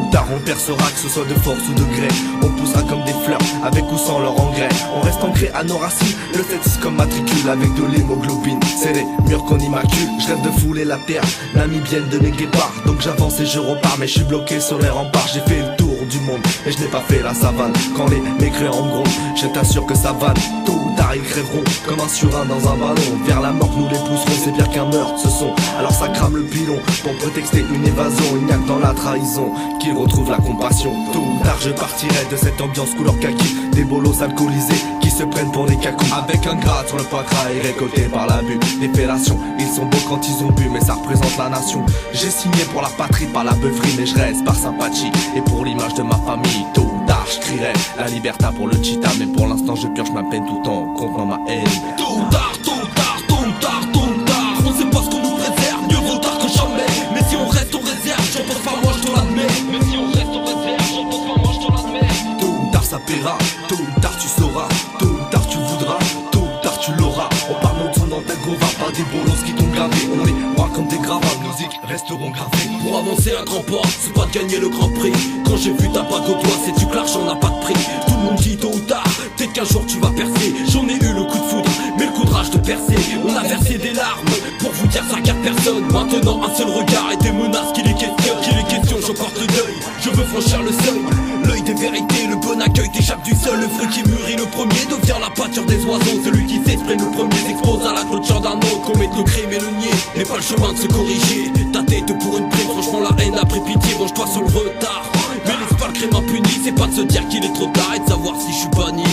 ou tard on percera, que ce soit de force ou de gré. On poussera comme des fleurs, avec ou sans leur engrais. On reste ancré à nos racines, le 7-6 comme matricule, avec de l'hémoglobine. C'est les murs qu'on immacule, je rêve de fouler la terre, namibienne de mes guépards. Donc j'avance et je repars, mais je suis bloqué sur les remparts. J'ai fait le tour du monde, et je n'ai pas fait la savane. Quand les mécréants grondent, je t'assure que ça vanne. Tôt ou tard ils crèveront, comme un surin dans un ballon. Vers la mort nous les pousserons, c'est bien qu'un meurtre ce sont. Alors ça crame le pilon, pour prétexter une évasion. Il n'y a que dans la trahison qu'ils retrouvent la compassion. Tôt ou tard je partirai de cette ambiance couleur kaki. Des bolos alcoolisés qui se prennent pour des cacous, avec un gras sur le pancras et récolté par l'abus. Des fellations, ils sont beaux quand ils ont bu, mais ça représente la nation. J'ai signé pour la patrie, par la beuverie, mais je reste par sympathie et pour l'image de ma famille. Tôt ou tard je crierai la liberta pour le cheetah, mais pour l'instant je purge ma peine tout en contenant ma haine. Tôt ou tard, tôt ou tard, tôt ou tard, tôt ou tard, on sait pas ce qu'on nous préserve, mieux vaut tard que jamais. Mais si on reste en réserve, j'en pense pas moi je te l'admets. Mais si on reste en réserve, j'en pense pas moi je te l'admets. Tôt ou tard ça paiera, tôt ou tard tu sauras, tôt ou tard tu voudras, tôt ou tard tu l'auras. On parle notre son dans ta gova, pas des bolos qui t'ont gravé. On les voit comme des gravats, nos musiques resteront gravées. Pour avancer un grand pas, c'est pas de gagner le grand prix. Quand j'ai vu ta bague au doigt, sais-tu que l'argent n'a pas de prix. Tout le monde dit tôt ou tard, peut-être qu'un jour tu vas percer. J'en ai eu le coup de foudre, mais le coup de rage de percer. On a versé des larmes, pour vous dire ça garde personne. Maintenant un seul regard et des menaces qui les questionnent, je porte le deuil, je veux franchir le seuil. L'œil des vérités, le bon accueil t'échappe du sol. Le fruit qui mûrit le premier devient la pâture des oiseaux. Celui qui s'exprime le premier s'expose à la clôture d'un autre. Commettre le crime et le nier n'est pas le chemin de se corriger. Ta tête pour une prime, franchement la haine a pris pitié. Venge-toi sur le retard, mais laisse pas le crime impuni. C'est pas de se dire qu'il est trop tard et de savoir si je suis banni.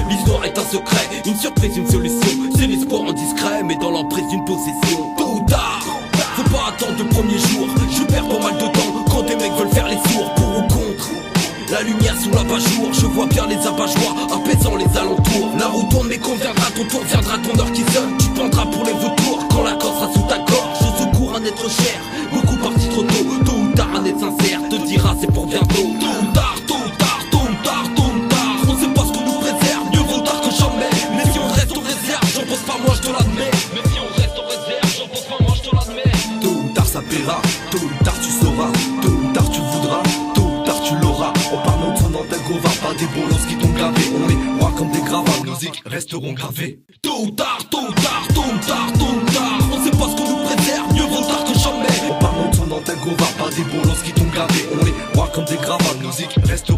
L'histoire est un secret, une surprise, une solution. C'est l'espoir indiscret, mais dans l'emprise d'une possession. Tôt ou tard, faut pas attendre le premier jour. Je perds pas mal de temps quand des mecs veulent faire les sourds. Pour ou contre la lumière sous l'abat-jour, je vois bien les abat-joie apaisant les alentours. La roue tourne mais quand viendra ton tour, viendra ton heure qui sonne. Tu pendras pour les vautours quand la corde sera sous ta gorge. Je secours un être cher, beaucoup parti trop tôt. Tôt ou tard un être sincère te dira c'est pour bientôt. Tôt ou tard, tôt ou tard, tôt ou tard, tôt ou tard, on sait pas ce qu'on nous préserve, mieux vaut tard que jamais. Mais si on reste en réserve, j'en pense pas moi je te l'admets. Mais si on reste en réserve, j'en pense pas moi je te l'admets. Tôt ou tard ça paiera, tôt ou tard tu sauras, tôt ou tard tu voudras, tôt ou tard tu l'auras. On parle notre son dans ta gova, pas des bolos qui t'ont gravé. On les voit comme des gravats, nos musiques resteront gravées. Tôt ou tard, tôt ou tard, tôt ou tard, tôt ou tard, on sait pas ce qu'on nous préserve, mieux vaut tard que jamais. On parle notre son dans ta gova, pas des bolos qui t'ont gravé. On les voit comme des gravats, nos musiques resteront